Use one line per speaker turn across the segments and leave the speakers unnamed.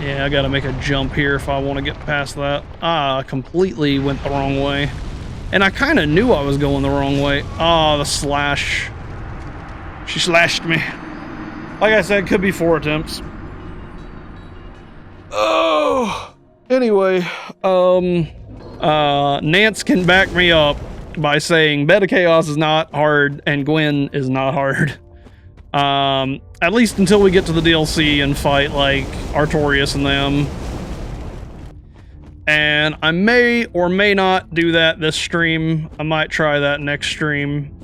Yeah, I gotta make a jump here if I want to get past that. Ah, I completely went the wrong way. And I kind of knew I was going the wrong way. Ah, the slash. She slashed me. Like I said, could be 4 attempts. Oh! Anyway, Nance can back me up by saying Bed of Chaos is not hard and Gwen is not hard. At least until we get to the DLC and fight, like, Artorias and them. And I may or may not do that this stream. I might try that next stream.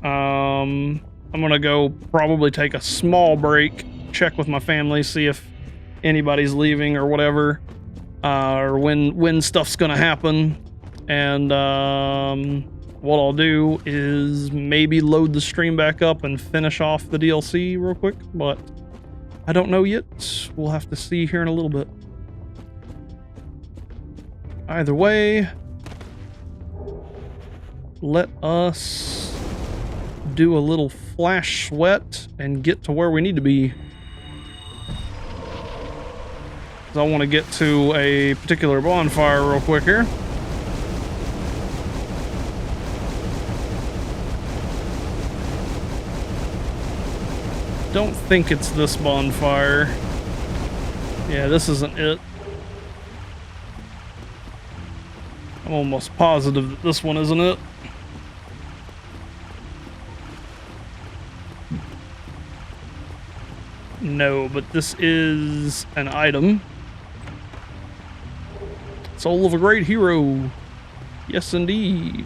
I'm gonna go probably take a small break, check with my family, see if anybody's leaving or whatever, or when stuff's gonna happen. And what I'll do is maybe load the stream back up and finish off the DLC real quick, but I don't know yet. We'll have to see here in a little bit. Either way, let us do a little flash sweat and get to where we need to be. I want to get to a particular bonfire real quick here. Don't think it's this bonfire. Yeah, this isn't it. I'm almost positive that this one isn't it. No, but this is an item. Soul of a great hero. Yes, indeed.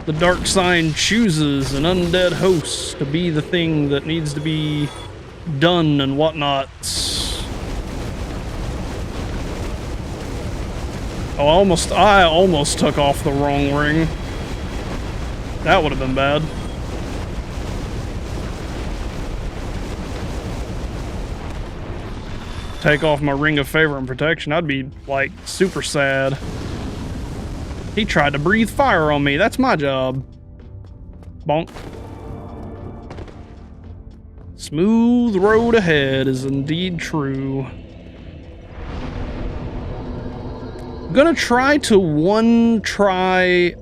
The dark sign chooses an undead host to be the thing that needs to be done and whatnot. Oh, I almost took off the wrong ring. That would have been bad. Take off my ring of favor and protection. I'd be, like, super sad. He tried to breathe fire on me. That's my job. Bonk. Smooth road ahead is indeed true. I'm gonna try to one-try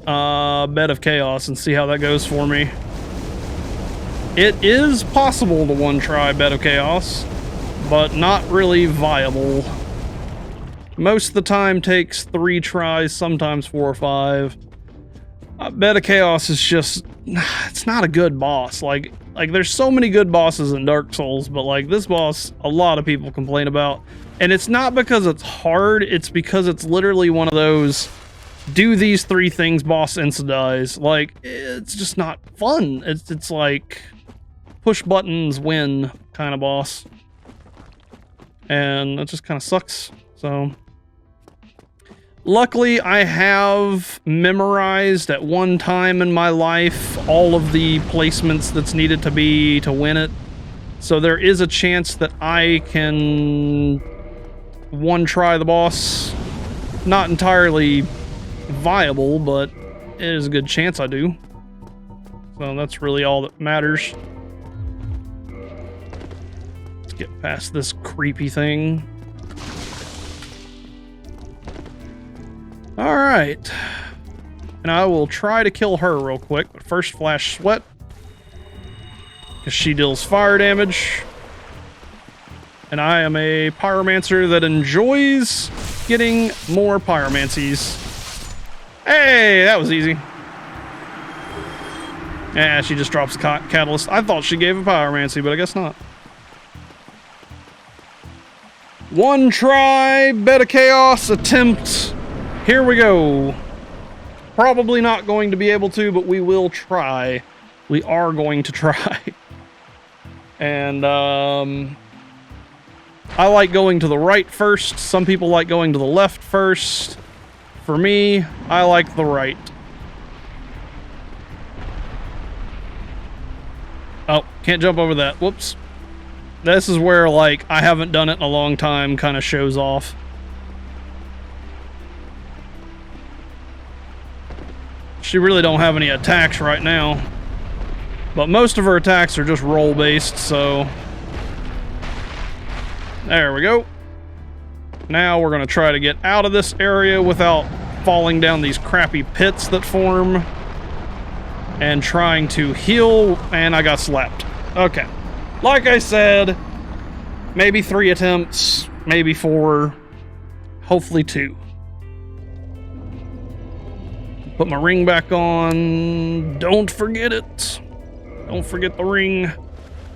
Bed of Chaos and see how that goes for me. It is possible to one-try Bed of Chaos, but not really viable. Most of the time takes 3 tries, sometimes 4 or 5. Bed of Chaos is just, it's not a good boss. Like there's so many good bosses in Dark Souls, but like this boss, a lot of people complain about. And it's not because it's hard, it's because it's literally one of those, do these 3 things, boss insta-dies. Like, it's just not fun. It's like, push buttons, win kind of boss. And it just kind of sucks, so. Luckily, I have memorized at one time in my life all of the placements that's needed to be to win it. So there is a chance that I can one-try the boss. Not entirely viable, but it is a good chance I do. So that's really all that matters. Let's get past this creepy thing. Alright. And I will try to kill her real quick, but first flash sweat. Because she deals fire damage. And I am a pyromancer that enjoys getting more pyromancies. Hey, that was easy. Yeah, she just drops a catalyst. I thought she gave a pyromancy, but I guess not. One try, Bed of Chaos attempt. Here we go. Probably not going to be able to, but we will try. We are going to try. And, I like going to the right first. Some people like going to the left first. For me, I like the right. Oh, can't jump over that. Whoops. This is where, like, I haven't done it in a long time kind of shows off. She really don't have any attacks right now. But most of her attacks are just roll-based, so... There we go. Now we're going to try to get out of this area without falling down these crappy pits that form. And trying to heal, and I got slapped. Okay. Like I said, maybe 3 attempts, maybe 4, hopefully 2. Put my ring back on. Don't forget it. Don't forget the ring.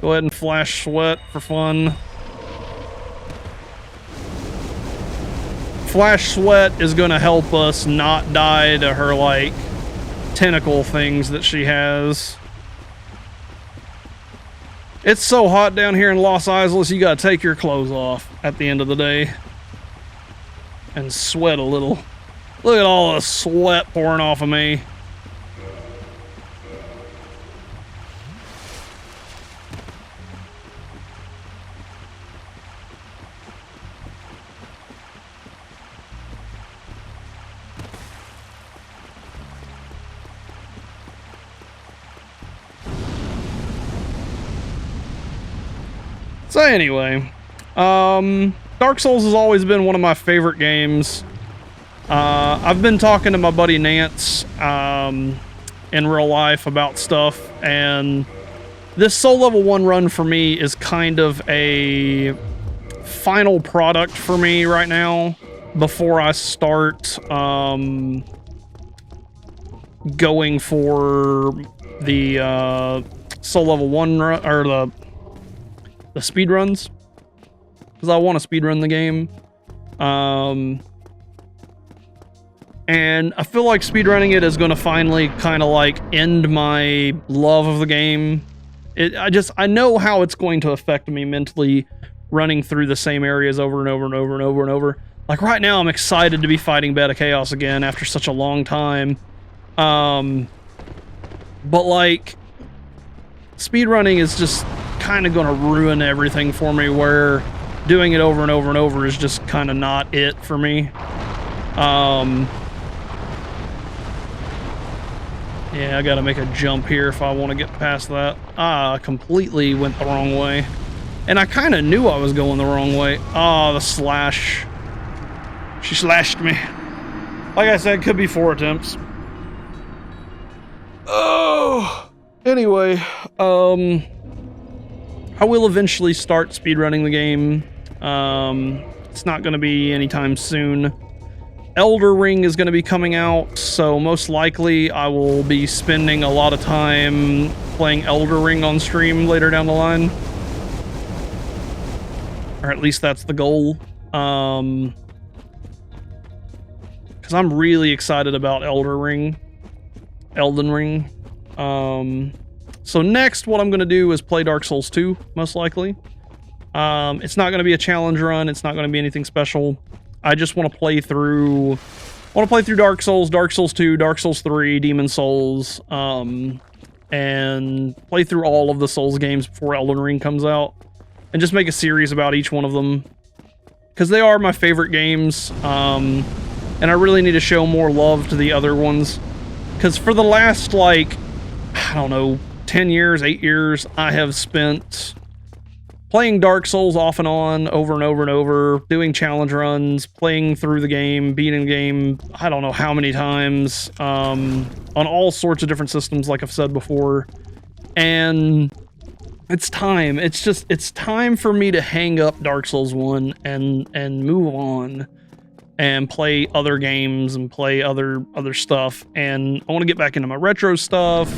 Go ahead and flash sweat for fun. Flash sweat is going to help us not die to her, like, tentacle things that she has. It's so hot down here in Los Angeles, you gotta take your clothes off at the end of the day. And sweat a little. Look at all the sweat pouring off of me. So anyway, Dark Souls has always been one of my favorite games. I've been talking to my buddy Nance in real life about stuff, and this Soul Level 1 run for me is kind of a final product for me right now before I start going for the Soul Level 1 run, or the speed runs, because I want to speed run the game. And I feel like speedrunning it is going to finally kind of like end my love of the game. I know how it's going to affect me mentally running through the same areas over and over and over and over and over. Like right now, I'm excited to be fighting Beta Chaos again after such a long time. But like, speedrunning is just kind of going to ruin everything for me, where doing it over and over and over is just kind of not it for me. Yeah, I gotta make a jump here if I want to get past that. I completely went the wrong way. And I kind of knew I was going the wrong way. Oh, the slash. She slashed me. Like I said, could be 4 attempts. Oh! Anyway, I will eventually start speedrunning the game. It's not going to be anytime soon. Elder Ring is going to be coming out, so most likely I will be spending a lot of time playing Elder Ring on stream later down the line. Or at least that's the goal. Because I'm really excited about Elden Ring. So next, what I'm going to do is play Dark Souls 2, most likely. It's not going to be a challenge run. It's not going to be anything special. I just want to play through Dark Souls, Dark Souls 2, Dark Souls 3, Demon Souls, and play through all of the Souls games before Elden Ring comes out, and just make a series about each one of them, because they are my favorite games, and I really need to show more love to the other ones, because for the last, like, I don't know, 10 years, 8 years, I have spent playing Dark Souls off and on, over and over and over, doing challenge runs, playing through the game, beating the game, I don't know how many times, on all sorts of different systems, like I've said before. And it's time. It's time for me to hang up Dark Souls 1 and move on and play other games and play other stuff. And I want to get back into my retro stuff.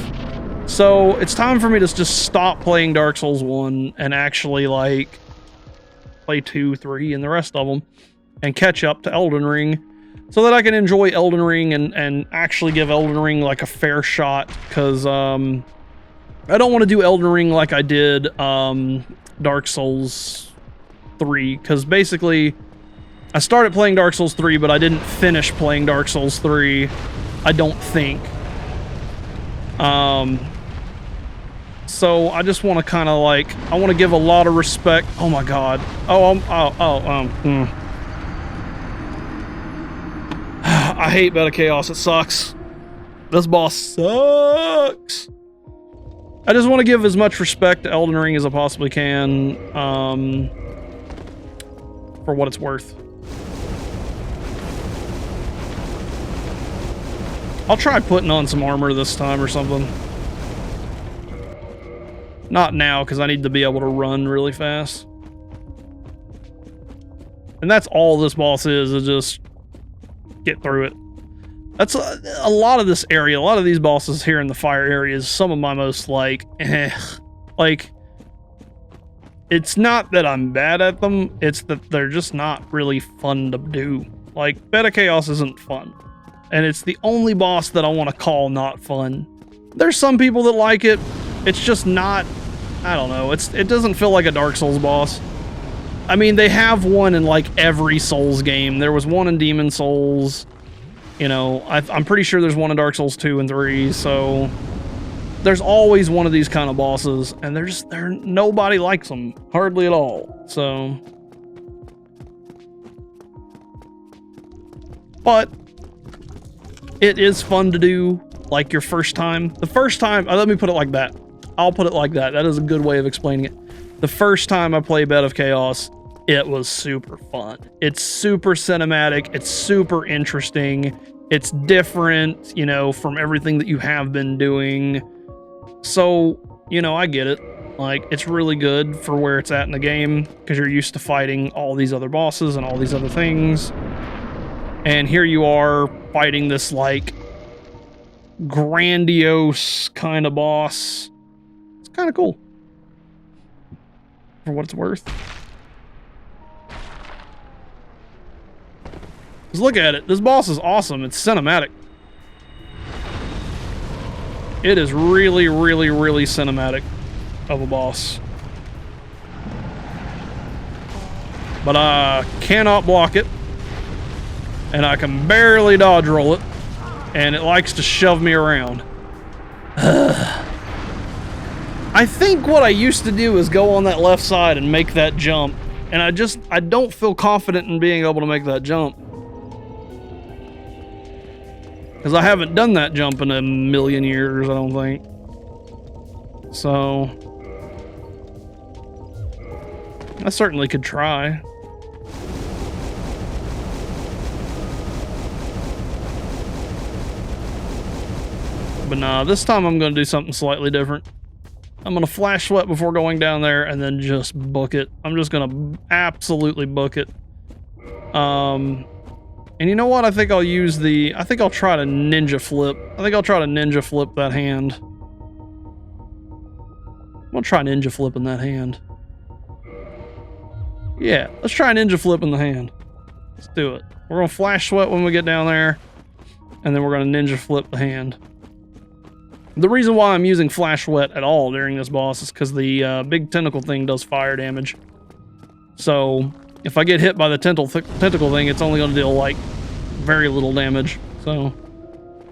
So it's time for me to just stop playing Dark Souls 1 and actually like play 2, 3, and the rest of them, and catch up to Elden Ring, so that I can enjoy Elden Ring and actually give Elden Ring like a fair shot, because I don't want to do Elden Ring like I did Dark Souls 3, because basically I started playing Dark Souls 3, but I didn't finish playing Dark Souls 3, I don't think. So I just want to kind of like, I want to give a lot of respect. Oh my god. I hate Beta Chaos. It sucks. This boss sucks. I just want to give as much respect to Elden Ring as I possibly can, for what it's worth. I'll try putting on some armor this time or something. Not now, because I need to be able to run really fast. And that's all this boss is just get through it. That's a lot of this area, a lot of these bosses here in the fire area is some of my most like, like, it's not that I'm bad at them, it's that they're just not really fun to do. Like, Bed of Chaos isn't fun. And it's the only boss that I want to call not fun. There's some people that like it. It's just not, I don't know, it doesn't feel like a Dark Souls boss. I mean, they have one in like every Souls game. There was one in Demon Souls. You know, I'm pretty sure there's one in Dark Souls 2 and 3, so there's always one of these kind of bosses, and nobody likes them, hardly at all, so. But it is fun to do, like your first time. The first time, let me put it like that. I'll put it like that. That is a good way of explaining it. The first time I played Bed of Chaos, it was super fun. It's super cinematic. It's super interesting. It's different, you know, from everything that you have been doing. So, you know, I get it. Like, it's really good for where it's at in the game because you're used to fighting all these other bosses and all these other things. And here you are fighting this, like, grandiose kind of boss. It's kind of cool. For what it's worth. Just look at it. This boss is awesome. It's cinematic. It is really, really, really cinematic of a boss. But I cannot block it. And I can barely dodge roll it. And it likes to shove me around. I think what I used to do is go on that left side and make that jump. And I don't feel confident in being able to make that jump. Because I haven't done that jump in a million years, I don't think. So I certainly could try. But nah, this time I'm going to do something slightly different. I'm going to flash sweat before going down there and then just book it. I'm just going to absolutely book it. And you know what? I think I'll try to ninja flip. I think I'll try to ninja flip that hand. I'm going to try ninja flipping that hand. Yeah, let's try ninja flipping the hand. Let's do it. We're going to flash sweat when we get down there. And then we're going to ninja flip the hand. The reason why I'm using flash sweat at all during this boss is because the big tentacle thing does fire damage. So if I get hit by the tentacle thing, it's only going to deal like very little damage. So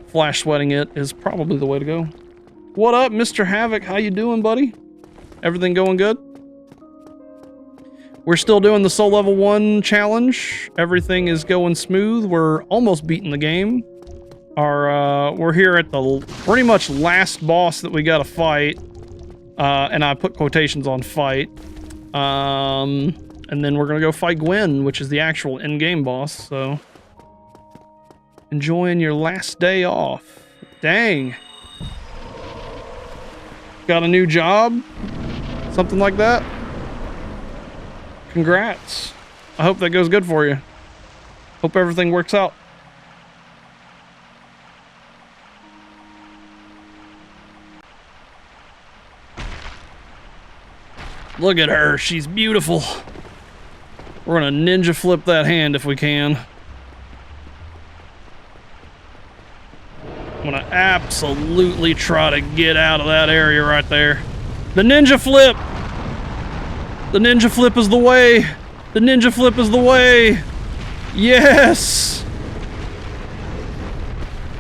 flash sweating it is probably the way to go. What up, Mr. Havoc? How you doing, buddy? Everything going good? We're still doing the Soul Level 1 challenge. Everything is going smooth. We're almost beating the game. We're here at the pretty much last boss that we got to fight. And I put quotations on fight. And then we're going to go fight Gwen, which is the actual in-game boss. So enjoying your last day off. Dang. Got a new job? Something like that? Congrats. I hope that goes good for you. Hope everything works out. Look at her. She's beautiful. We're gonna ninja flip that hand if we can. I'm gonna absolutely try to get out of that area right there. The ninja flip! The ninja flip is the way! The ninja flip is the way! Yes!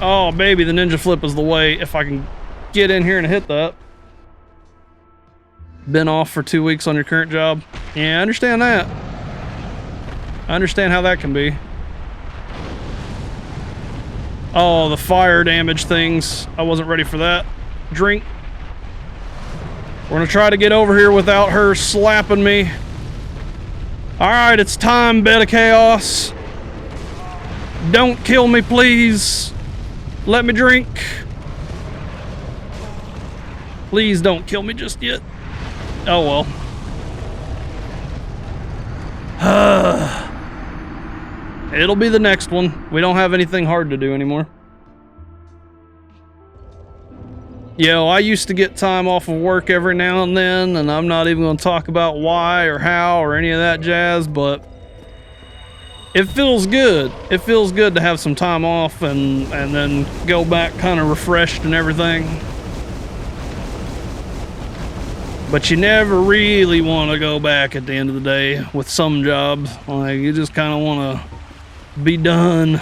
Oh, baby, the ninja flip is the way if I can get in here and hit that. Been off for 2 weeks on your current job? Yeah, I understand that. I understand how that can be. Oh, the fire damage things. I wasn't ready for that. Drink. We're gonna try to get over here without her slapping me. Alright, it's time, Bed of Chaos. Don't kill me, please. Let me drink. Please don't kill me just yet. Oh well. It'll be the next one. We don't have anything hard to do anymore. Yo, I used to get time off of work every now and then, and I'm not even going to talk about why or how or any of that jazz, but it feels good. It feels good to have some time off and then go back kind of refreshed and everything. But you never really want to go back at the end of the day with some jobs. Like, you just kind of want to be done.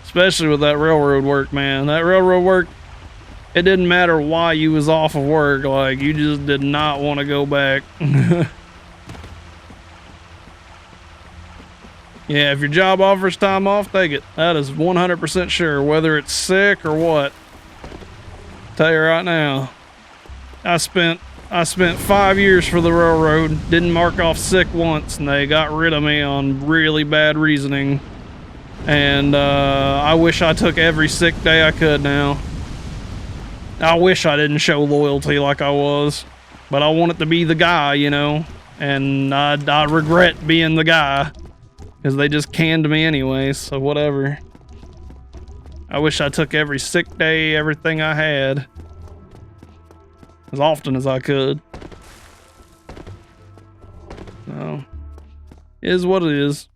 Especially with that railroad work, man. That railroad work, it didn't matter why you was off of work. Like, you just did not want to go back. Yeah, if your job offers time off, take it. That is 100% sure, whether it's sick or what. Tell you right now, I spent 5 years for the railroad, didn't mark off sick once, and they got rid of me on really bad reasoning. And I wish I took every sick day I could now. I wish I didn't show loyalty like I was, but I wanted to be the guy, you know, and I regret being the guy because they just canned me anyway, so whatever. I wish I took every sick day, everything I had, as often as I could. So, is what it is.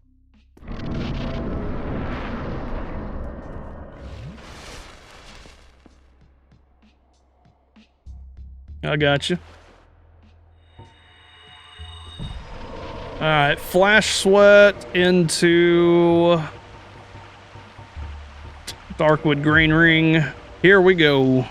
I got you. All right, flash sweat into Darkwood Green Ring. Here we go.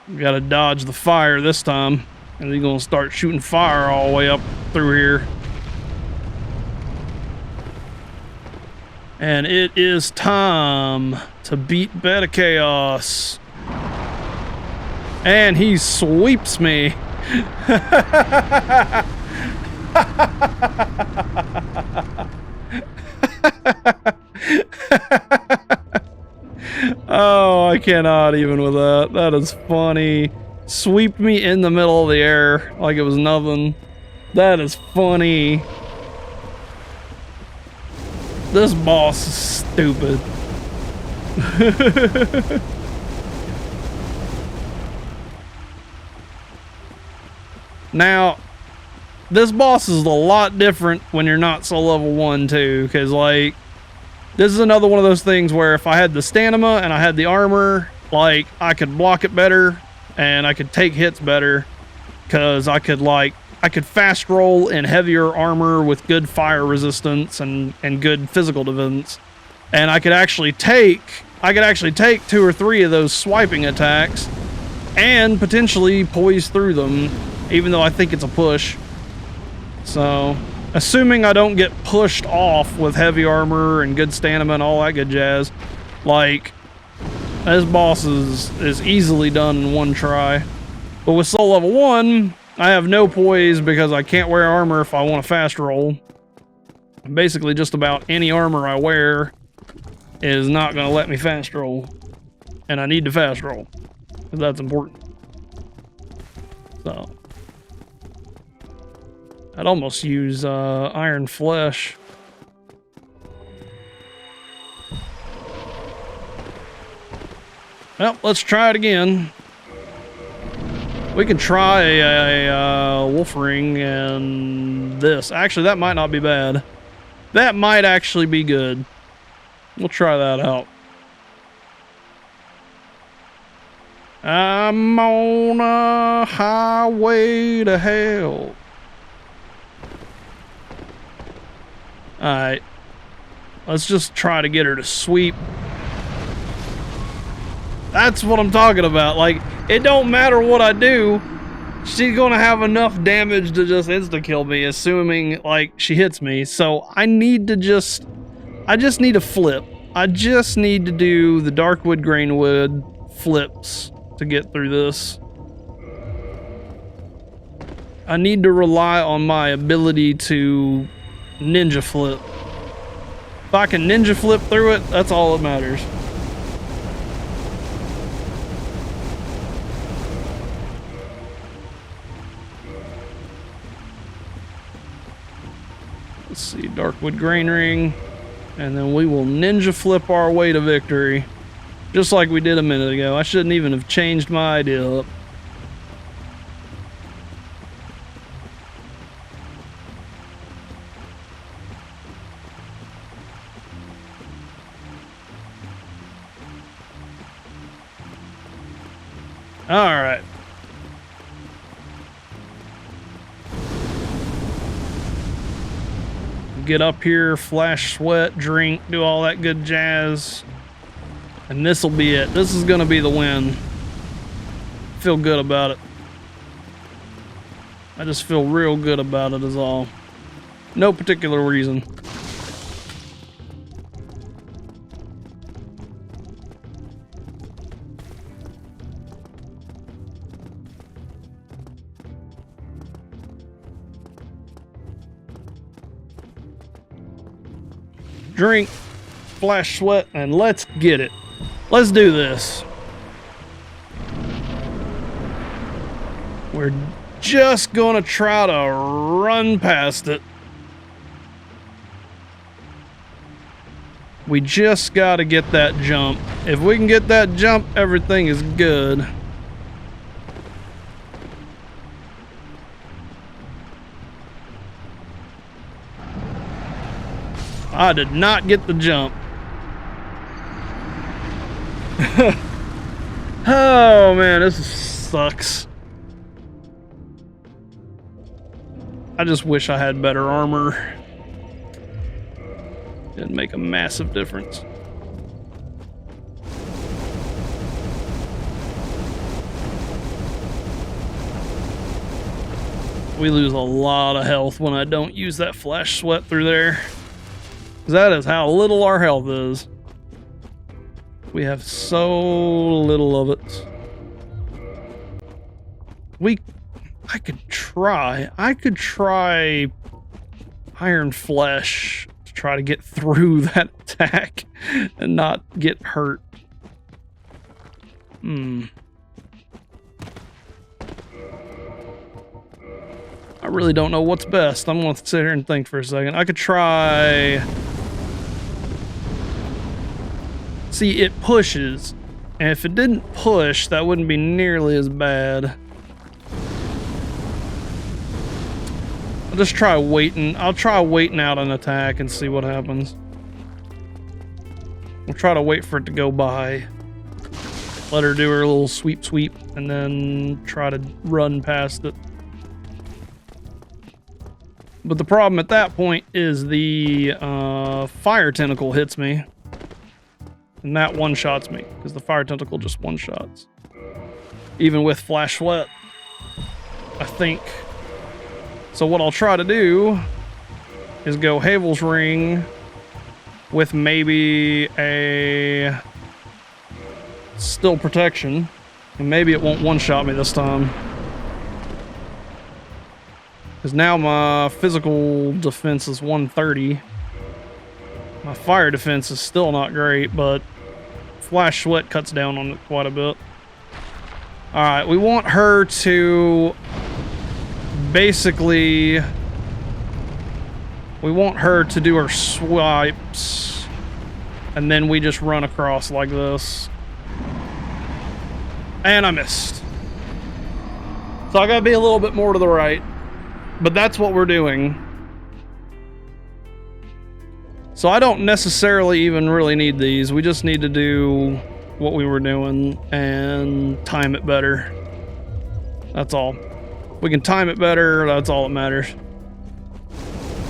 We gotta dodge the fire this time, and he's gonna start shooting fire all the way up through here. And it is time to beat Beta Chaos. And he sweeps me. Oh, I cannot even with that. That is funny. Sweep me in the middle of the air like it was nothing. That is funny. This boss is stupid. Now, this boss is a lot different when you're not so level 1 too, because like, this is another one of those things where if I had the stamina and I had the armor, like, I could block it better and I could take hits better, because I could fast roll in heavier armor with good fire resistance and good physical defense. And I could actually take 2 or 3 of those swiping attacks and potentially poise through them, even though I think it's a push. So, assuming I don't get pushed off with heavy armor and good stamina and all that good jazz, like, this boss is easily done in one try. But with soul level 1, I have no poise because I can't wear armor if I want to fast roll. Basically, just about any armor I wear is not going to let me fast roll. And I need to fast roll, because that's important. So, I'd almost use Iron Flesh. Well, let's try it again. We can try a wolf ring and this. Actually, that might not be bad. That might actually be good. We'll try that out. I'm on a highway to hell. Alright. Let's just try to get her to sweep. That's what I'm talking about. Like, it don't matter what I do, she's gonna have enough damage to just insta-kill me, assuming, like, she hits me. So I just need to flip. I just need to do the Darkwood Grainwood flips to get through this. I need to rely on my ability to ninja flip. If I can ninja flip through it, that's all that matters. Let's see, Darkwood Grain Ring. And then we will ninja flip our way to victory. Just like we did a minute ago. I shouldn't even have changed my idea up. All right. Get up here, flash sweat, drink, do all that good jazz. And this will be it. This is going to be the win. Feel good about it. I just feel real good about it is all. No particular reason. Drink, flash sweat, and let's get it. Let's do this. We're just gonna try to run past it. We just gotta get that jump. If we can get that jump, everything is good. I did not get the jump. Oh man, this sucks. I just wish I had better armor. Didn't make a massive difference. We lose a lot of health when I don't use that flash sweat through there. That is how little our health is. We have so little of it. I could try Iron Flesh to try to get through that attack and not get hurt. I really don't know what's best. I'm going to sit here and think for a second. I could try... See, it pushes. And if it didn't push, that wouldn't be nearly as bad. I'll just try waiting. I'll try waiting out an attack and see what happens. We'll try to wait for it to go by. Let her do her little sweep, and then try to run past it. But the problem at that point is the fire tentacle hits me. And that one-shots me, because the fire tentacle just one-shots. Even with flash sweat, I think. So what I'll try to do is go Havel's Ring with maybe a still protection. And maybe it won't one-shot me this time. Because now my physical defense is 130. My fire defense is still not great, but flash sweat cuts down on it quite a bit. Alright, we want her to basically... We want her to do her swipes. And then we just run across like this. And I missed. So I gotta be a little bit more to the right. But that's what we're doing. So I don't necessarily even really need these. We just need to do what we were doing and time it better. That's all. We can time it better. That's all that matters.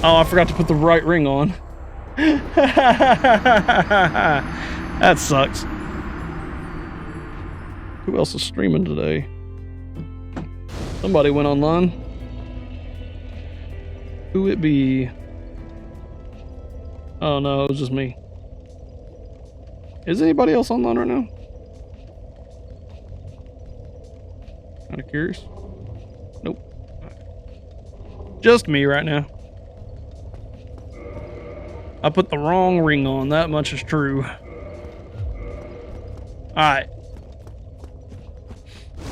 Oh, I forgot to put the right ring on. That sucks. Who else is streaming today? Somebody went online. Who it be? Oh no, it was just me. Is anybody else online right now? Kind of curious. Nope. Just me right now. I put the wrong ring on, that much is true. Alright.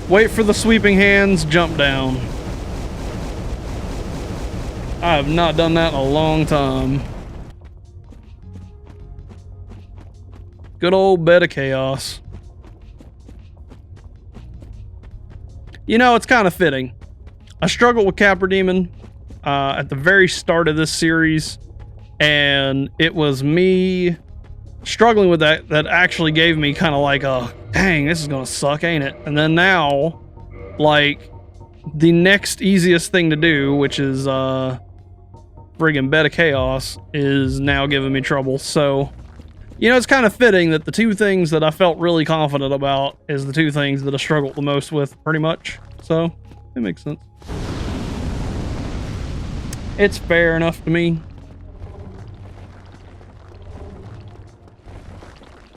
Wait for the sweeping hands, jump down. I have not done that in a long time. Good old bed of chaos. You know, it's kind of fitting. I struggled with Capra Demon at the very start of this series, and it was me struggling with that actually gave me kind of like a, dang, this is gonna suck, ain't it? And then now, like, the next easiest thing to do, which is friggin' Bed of Chaos, is now giving me trouble. So, you know, it's kind of fitting that the two things that I felt really confident about is the two things that I struggled the most with, pretty much. So, it makes sense. It's fair enough to me.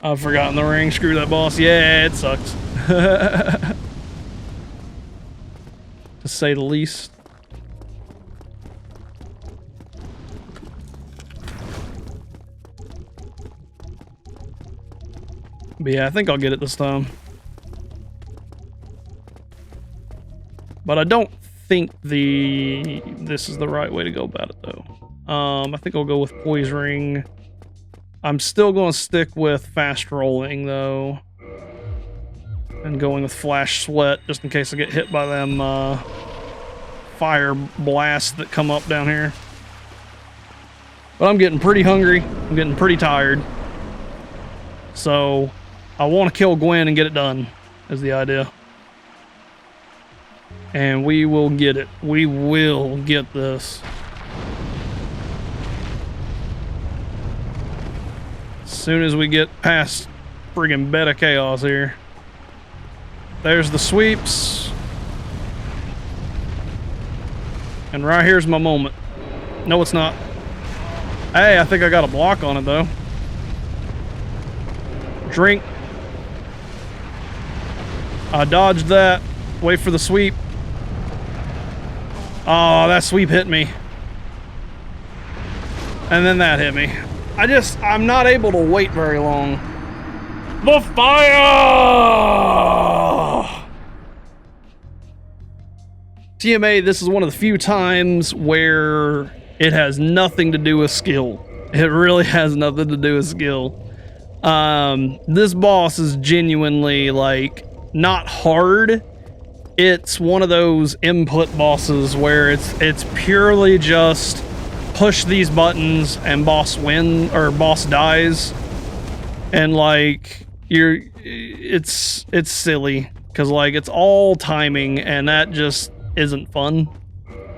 I've forgotten the ring. Screw that boss. Yeah, it sucks. To say the least. But yeah, I think I'll get it this time. But I don't think this is the right way to go about it though. I think I'll go with Poise Ring. I'm still going to stick with Fast Rolling though. And going with Flash Sweat just in case I get hit by them fire blasts that come up down here. But I'm getting pretty hungry. I'm getting pretty tired. So I want to kill Gwen and get it done, is the idea. And we will get it. We will get this. As soon as we get past friggin' Bed of Chaos here. There's the sweeps. And right here's my moment. No, it's not. Hey, I think I got a block on it though. Drink. I dodged that. Wait for the sweep. Oh, that sweep hit me. And then that hit me. I'm not able to wait very long. The fire! TMA, this is one of the few times where it has nothing to do with skill. It really has nothing to do with skill. This boss is genuinely, like, not hard. It's one of those input bosses where it's purely just push these buttons and boss win or boss dies. And like it's silly because like it's all timing and that just isn't fun,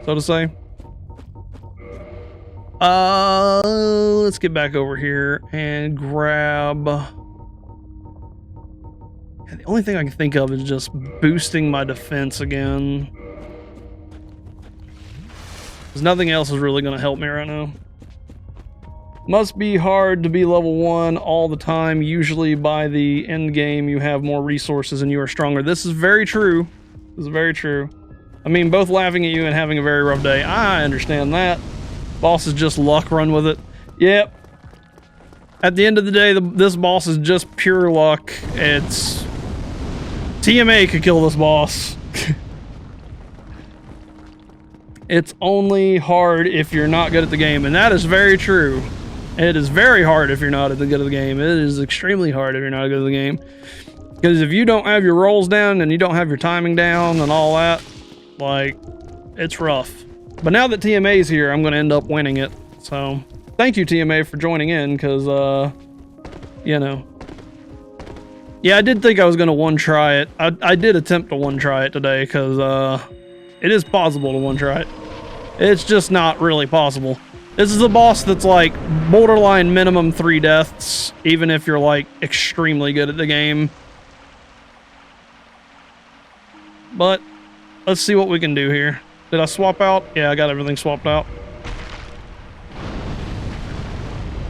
so to say. Let's get back over here and grab. The only thing I can think of is just boosting my defense again. Because nothing else is really going to help me right now. Must be hard to be level 1 all the time. Usually by the end game you have more resources and you are stronger. This is very true. This is very true. I mean, both laughing at you and having a very rough day. I understand that. Boss is just luck, run with it. Yep. At the end of the day, this boss is just pure luck. It's... TMA could kill this boss. It's only hard if you're not good at the game, and that is very true. It is very hard if you're not good at the game. It is extremely hard if you're not good at the game. Because if you don't have your rolls down and you don't have your timing down and all that, like, it's rough. But now that TMA's here, I'm going to end up winning it. So, thank you, TMA, for joining in, because, you know. Yeah, I did think I was going to one-try it. I did attempt to one-try it today, because, it is possible to one-try it. It's just not really possible. This is a boss that's, like, borderline minimum 3 deaths, even if you're, like, extremely good at the game. But, let's see what we can do here. Did I swap out? Yeah, I got everything swapped out.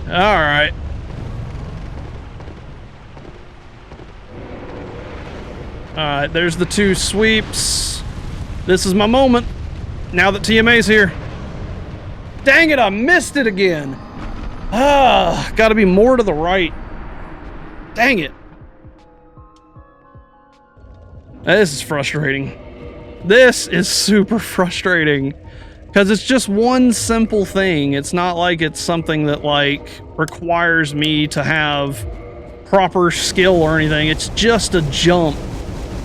Alright. Alright, there's the 2 sweeps. This is my moment. Now that TMA's here. Dang it, I missed it again. Ah, gotta be more to the right. Dang it. This is frustrating. This is super frustrating. Because it's just one simple thing. It's not like it's something that, like, requires me to have proper skill or anything. It's just a jump.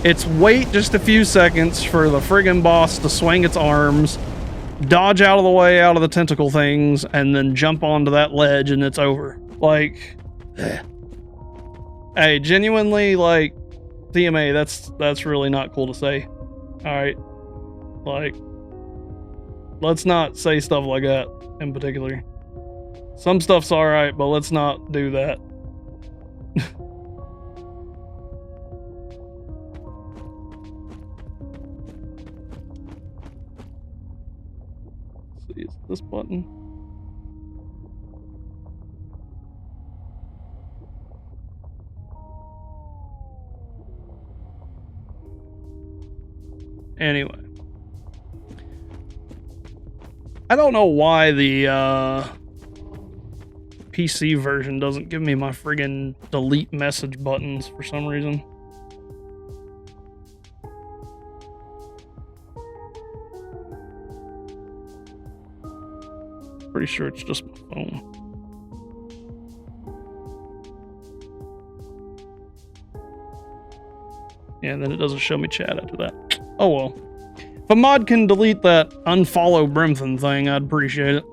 It's wait just a few seconds for the friggin' boss to swing its arms, dodge out of the way out of the tentacle things, and then jump onto that ledge and it's over. Like, hey, genuinely, like, TMA, that's really not cool to say. Alright. Like, let's not say stuff like that in particular. Some stuff's alright, but let's not do that. Let's see, is this button? Anyway. I don't know why the PC version doesn't give me my friggin' delete message buttons for some reason. Pretty sure it's just my phone. Yeah, and then it doesn't show me chat after that. Oh well. If a mod can delete that unfollow Brimthen thing, I'd appreciate it.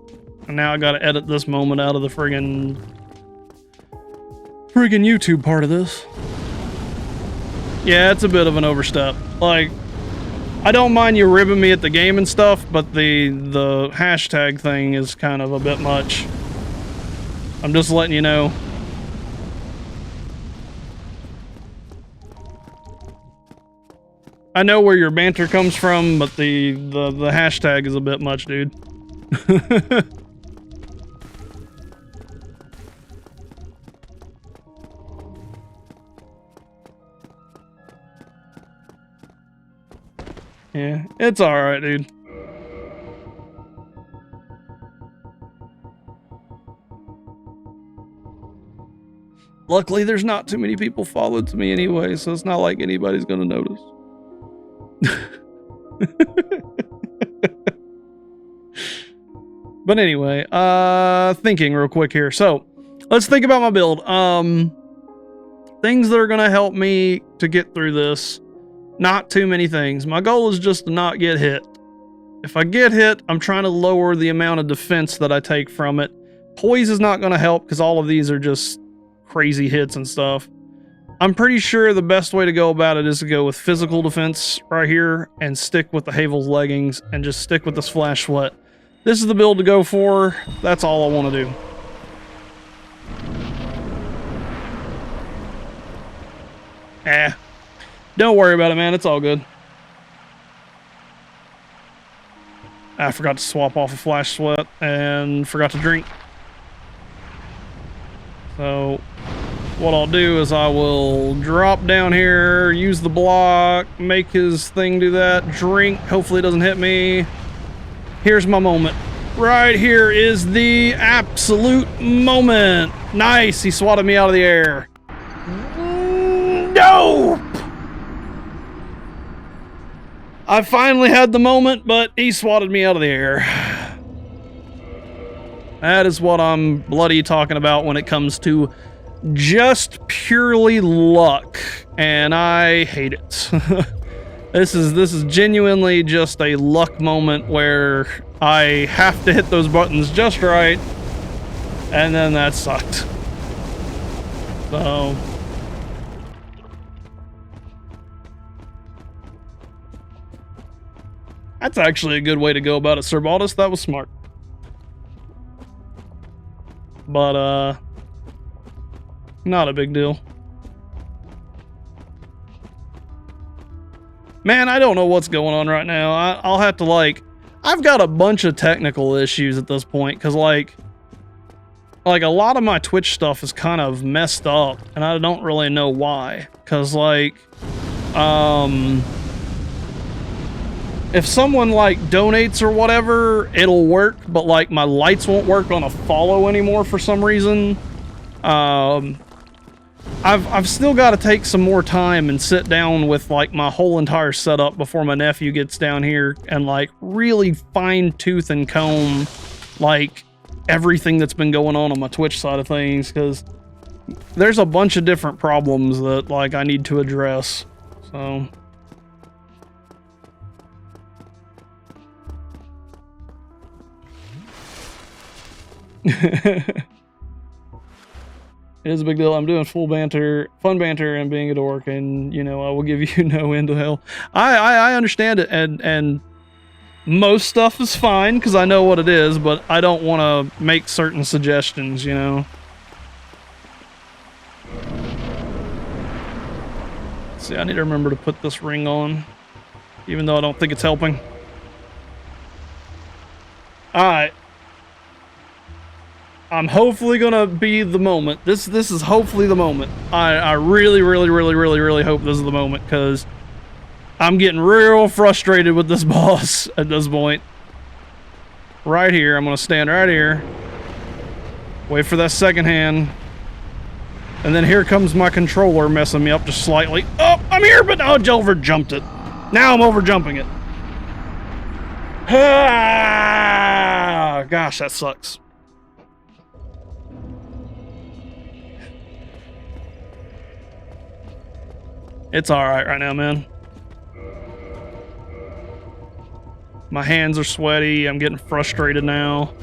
And now I gotta edit this moment out of the friggin' YouTube part of this. Yeah, it's a bit of an overstep. Like, I don't mind you ribbing me at the game and stuff, but the hashtag thing is kind of a bit much. I'm just letting you know. I know where your banter comes from, but the hashtag is a bit much, dude. Yeah, it's alright, dude. Luckily, there's not too many people followed to me anyway, so it's not like anybody's gonna notice. But anyway, thinking real quick here. So, let's think about my build. Things that are gonna help me to get through this. Not too many things. My goal is just to not get hit. If I get hit, I'm trying to lower the amount of defense that I take from it. Poise is not gonna help because all of these are just crazy hits and stuff. I'm pretty sure the best way to go about it is to go with physical defense right here and stick with the Havel's leggings and just stick with this flash sweat. This is the build to go for. That's all I want to do. Don't worry about it, man. It's all good. I forgot to swap off a flash sweat and forgot to drink. So what I'll do is I will drop down here, use the block, make his thing do that, drink, hopefully it doesn't hit me. Here's my moment. Right here is the absolute moment. Nice, he swatted me out of the air. Nope! I finally had the moment, but he swatted me out of the air. That is what I'm bloody talking about when it comes to just purely luck, and I hate it. This is genuinely just a luck moment where I have to hit those buttons just right, and then that sucked. So that's actually a good way to go about it, Sir Baldus. That was smart. But not a big deal. Man, I don't know what's going on right now. I'll have to, like, I've got a bunch of technical issues at this point, because like a lot of my Twitch stuff is kind of messed up, and I don't really know why. Because, like, if someone like donates or whatever, it'll work, but like my lights won't work on a follow anymore for some reason. I've still got to take some more time and sit down with like my whole entire setup before my nephew gets down here and like really fine tooth and comb like everything that's been going on my Twitch side of things, because there's a bunch of different problems that like I need to address. So it is a big deal. I'm doing fun banter and being a dork, and you know, I will give you no end to hell. I understand it, and most stuff is fine because I know what it is, but I don't want to make certain suggestions, you know. See, I need to remember to put this ring on, even though I don't think it's helping. Alright. I'm hopefully gonna be the moment. This is hopefully the moment. I really hope this is the moment, because I'm getting real frustrated with this boss at this point. Right here, I'm gonna stand right here. Wait for that second hand. And then here comes my controller messing me up just slightly. Oh, I'm here, but oh, I overjumped it. Now I'm overjumping it. Ah, gosh, that sucks. It's alright right now, man. My hands are sweaty. I'm getting frustrated now.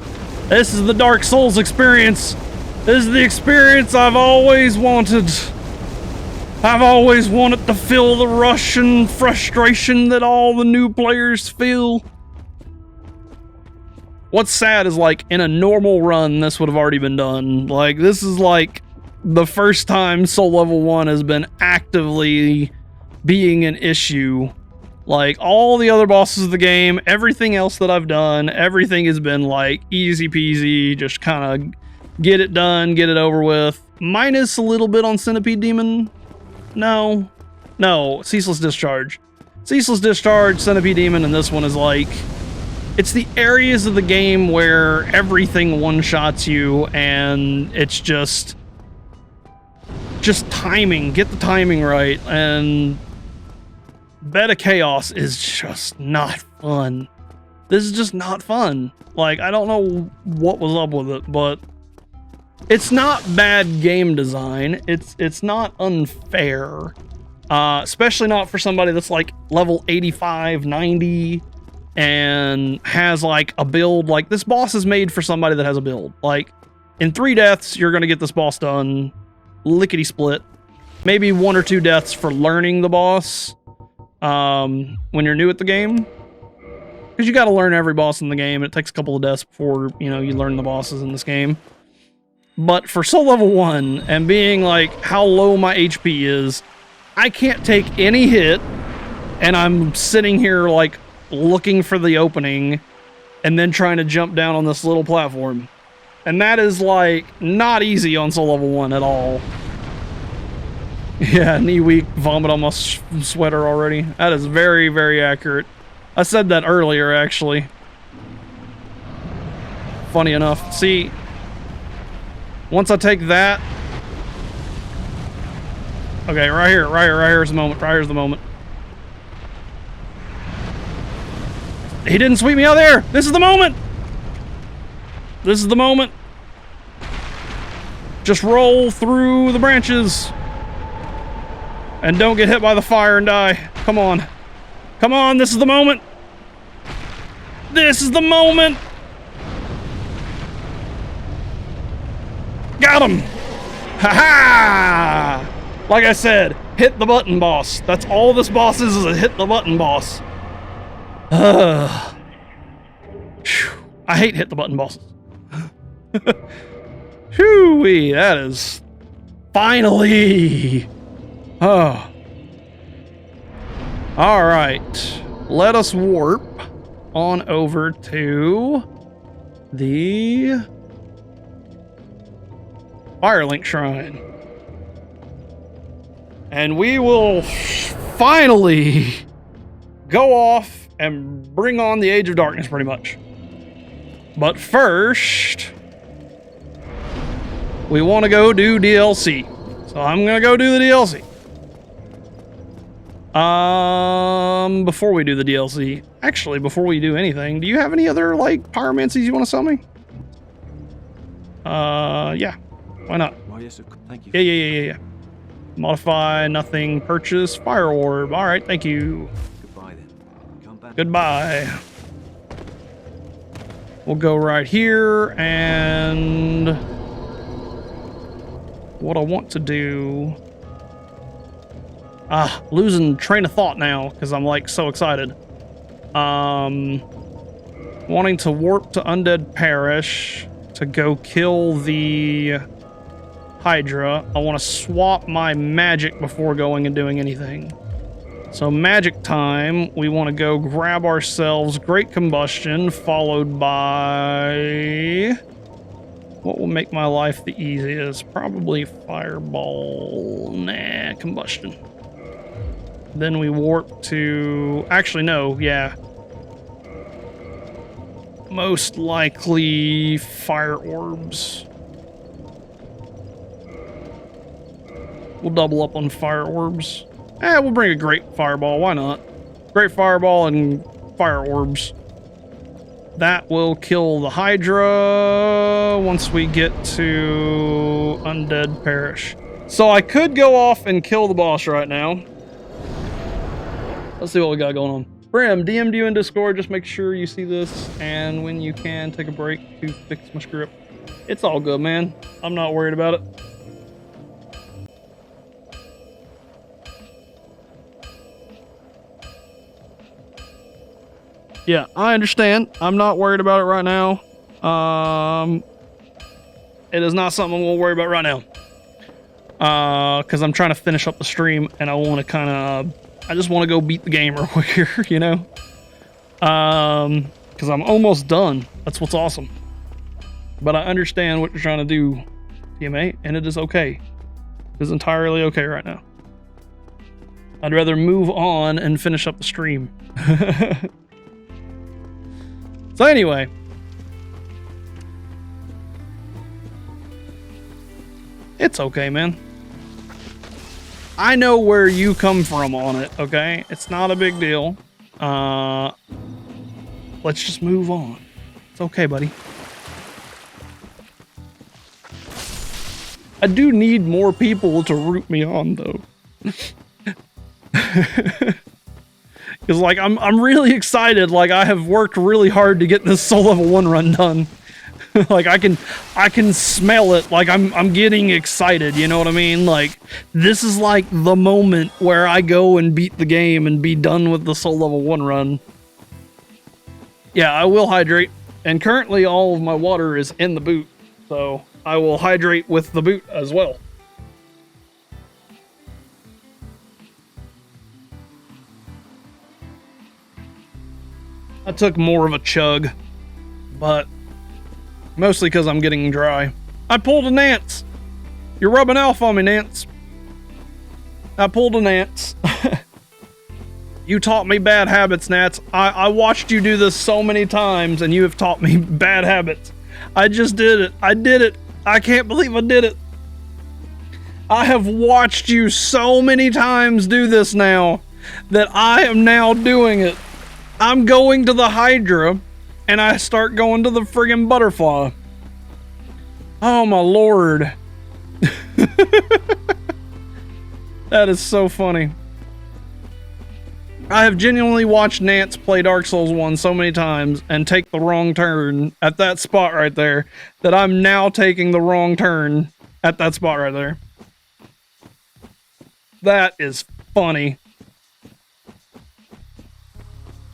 This is the Dark Souls experience. This is the experience I've always wanted. I've always wanted to feel the rush and frustration that all the new players feel. What's sad is, like, in a normal run, this would have already been done. Like, this is like the first time Soul Level 1 has been actively being an issue. Like, all the other bosses of the game, everything else that I've done, everything has been like easy peasy, just kind of get it done, get it over with. Minus a little bit on Centipede Demon. No, Ceaseless Discharge. Ceaseless Discharge, Centipede Demon, and this one is like, it's the areas of the game where everything one-shots you, and it's just timing. Get the timing right, and Bed of Chaos is just not fun. This is just not fun. Like, I don't know what was up with it, but it's not bad game design. It's not unfair. Especially not for somebody that's like level 85, 90, and has like a build. Like, this boss is made for somebody that has a build. Like, in 3 deaths, you're gonna get this boss done. Lickety split. Maybe 1 or 2 deaths for learning the boss. When you're new at the game, because you got to learn every boss in the game. It takes a couple of deaths before, you know, you learn the bosses in this game. But for Soul Level 1, and being like how low my HP is, I can't take any hit, and I'm sitting here like looking for the opening and then trying to jump down on this little platform. And that is like not easy on Soul Level 1 at all. Yeah, knee weak, vomit on my sweater already. That is very, very accurate. I said that earlier, actually. Funny enough. See, once I take that... Okay, right here's the moment. He didn't sweep me out there! This is the moment! Just roll through the branches. And don't get hit by the fire and die. Come on. Come on, this is the moment. This is the moment. Got him. Ha-ha! Like I said, hit the button, boss. That's all this boss is a hit the button boss. I hate hit the button bosses. Whew-wee, that is finally. Oh. All right. Let us warp on over to the Firelink Shrine. And we will finally go off and bring on the Age of Darkness, pretty much. But first, we want to go do DLC. So I'm going to go do the DLC. Before we do the DLC, actually, before we do anything, do you have any other, like, pyromancies you want to sell me? Yeah. Why not?
Oh, yes, sir. Thank you.
Yeah. Modify, nothing, purchase, fire orb. All right, thank you.
Goodbye, then. Come back.
Goodbye. We'll go right here, and what I want to do... losing train of thought now, because I'm, like, so excited. Wanting to warp to Undead Parish to go kill the Hydra. I want to swap my magic before going and doing anything. So magic time, we want to go grab ourselves Great Combustion, followed by... what will make my life the easiest? Probably Fireball. Nah, Combustion. Then we warp to... actually, no, yeah. Most likely Fire Orbs. We'll double up on Fire Orbs. We'll bring a Great Fireball, why not? Great Fireball and Fire Orbs. That will kill the Hydra once we get to Undead Parish. So I could go off and kill the boss right now. Let's see what we got going on. Brim, DM'd you in Discord. Just make sure you see this, and when you can, take a break to fix my script. It's all good, man. I'm not worried about it. Yeah, I understand. I'm not worried about it right now. It is not something we'll worry about right now. Because I'm trying to finish up the stream, and I want to kind of... I just want to go beat the game real quick here, you know? Because I'm almost done. That's what's awesome. But I understand what you're trying to do, TMA, and it is okay. It is entirely okay right now. I'd rather move on and finish up the stream. So anyway. It's okay, man. I know where you come from on it, okay? It's not a big deal. Let's just move on. It's okay, buddy. I do need more people to root me on, though. Because, like, I'm really excited. Like, I have worked really hard to get this Soul Level 1 run done. Like, I can smell it. Like, I'm getting excited, you know what I mean? Like, this is like the moment where I go and beat the game and be done with the Soul Level 1 run. Yeah, I will hydrate. And currently all of my water is in the boot. So I will hydrate with the boot as well. I took more of a chug, but mostly because I'm getting dry. I pulled a Nance. You're rubbing off on me, Nance. I pulled a Nance. You taught me bad habits, Nats. I watched you do this so many times, and you have taught me bad habits. I just did it. I did it. I can't believe I did it. I have watched you so many times do this now that I am now doing it. I'm going to the Hydra, and I start going to the friggin' butterfly. Oh my lord. That is so funny. I have genuinely watched Nance play Dark Souls 1 so many times and take the wrong turn at that spot right there that I'm now taking the wrong turn at that spot right there. That is funny.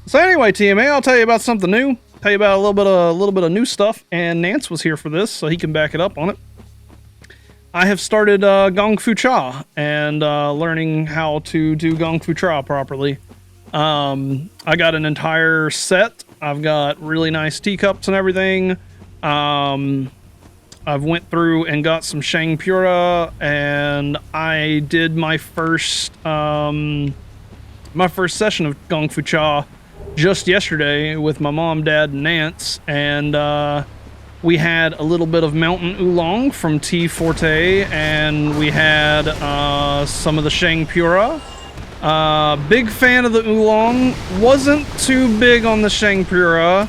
So anyway, TMA, I'll tell you about something new. Tell you about a little bit of new stuff, and Nance was here for this, so he can back it up on it. I have started Gong Fu Cha and learning how to do Gong Fu Cha properly. I got an entire set. I've got really nice teacups and everything. I've went through and got some Shang Pura, and I did my first session of Gong Fu Cha just yesterday with my mom, dad, and aunts, and we had a little bit of mountain oolong from Tea Forte, and we had some of the Shang Pura. Big fan of the oolong. Wasn't too big on the Shang Pura,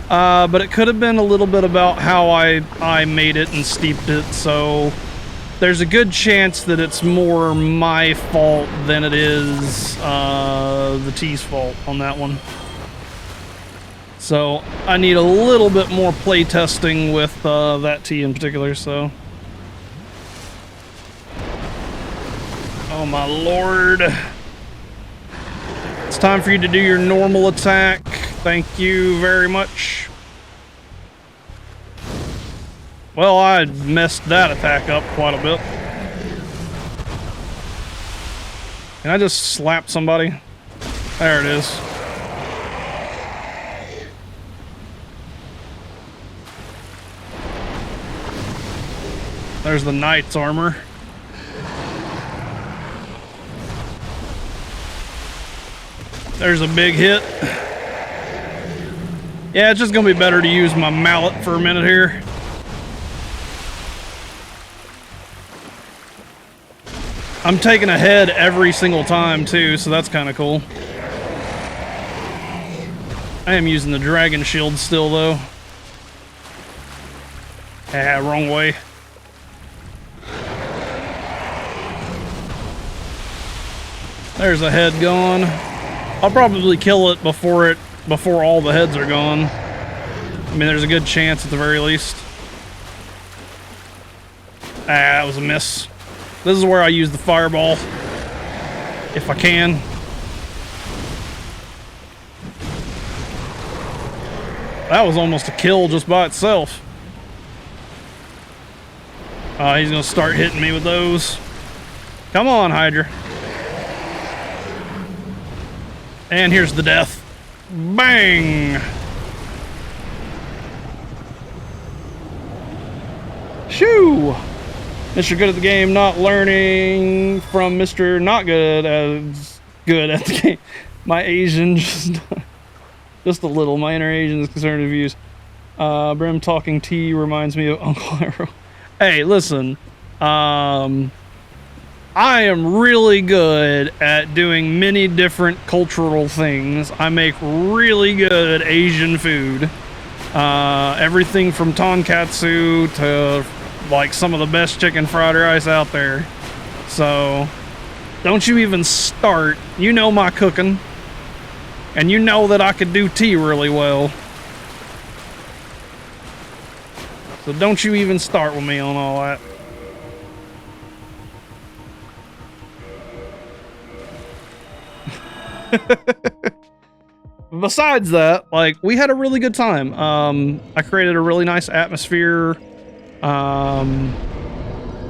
but it could have been a little bit about how I made it and steeped it, so there's a good chance that it's more my fault than it is the tea's fault on that one. So I need a little bit more play testing with that tea in particular, so. Oh my lord. It's time for you to do your normal attack. Thank you very much. Well, I messed that attack up quite a bit. Can I just slap somebody? There it is. There's the knight's armor. There's a big hit. Yeah, it's just gonna be better to use my mallet for a minute here. I'm taking a head every single time too, so that's kind of cool. I am using the dragon shield still though. Ah, wrong way. There's a head gone. I'll probably kill it before all the heads are gone. I mean, there's a good chance at the very least. Ah, that was a miss. This is where I use the fireball, if I can. That was almost a kill just by itself. He's gonna start hitting me with those. Come on, Hydra. And here's the death. Bang! Shoo! Mr. Good at the game, not learning from Mr. Not good as good at the game. My Asian just a little. My inner Asian is concerned with views. Brim talking tea reminds me of Uncle Arrow. Hey, listen. I am really good at doing many different cultural things. I make really good Asian food. Everything from tonkatsu to like some of the best chicken fried rice out there. So don't you even start. You know my cooking. And you know that I could do tea really well. So don't you even start with me on all that. Besides that, like, we had a really good time. I created a really nice atmosphere.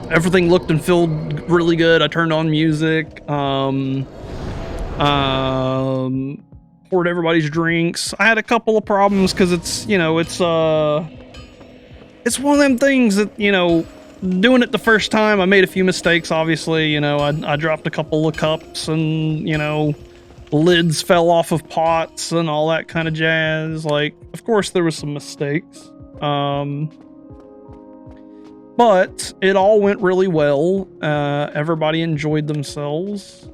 Everything looked and felt really good. I turned on music. Poured everybody's drinks. I had a couple of problems because it's, you know, it's one of them things that, you know, doing it the first time, I made a few mistakes, obviously. You know, I dropped a couple of cups and, you know, lids fell off of pots and all that kind of jazz. Like, of course there was some mistakes. But it all went really well. Everybody enjoyed themselves.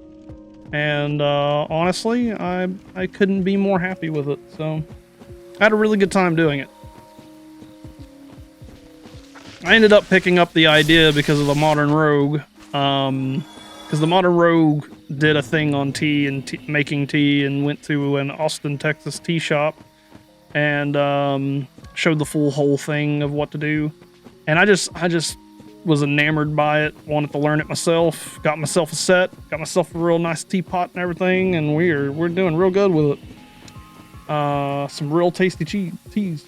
And honestly, I couldn't be more happy with it. So I had a really good time doing it. I ended up picking up the idea because of the Modern Rogue. Because the Modern Rogue did a thing on tea and making tea, and went to an Austin, Texas tea shop and showed the whole thing of what to do. And I just was enamored by it, wanted to learn it myself, got myself a set, got myself a real nice teapot and everything, and we're doing real good with it. Some real tasty teas.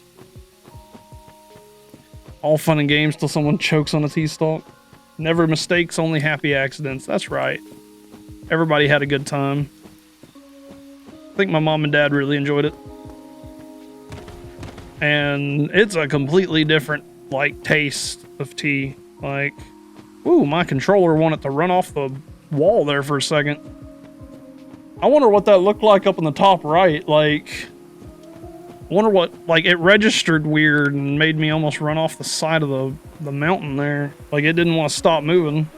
All fun and games till someone chokes on a tea stalk. Never mistakes, only happy accidents. That's right. Everybody had a good time. I think my mom and dad really enjoyed it. And it's a completely different, like, taste of tea. Like, ooh, my controller wanted to run off the wall there for a second. I wonder what that looked like up in the top right. Like, I wonder what, like, it registered weird and made me almost run off the side of the mountain there. Like, it didn't want to stop moving.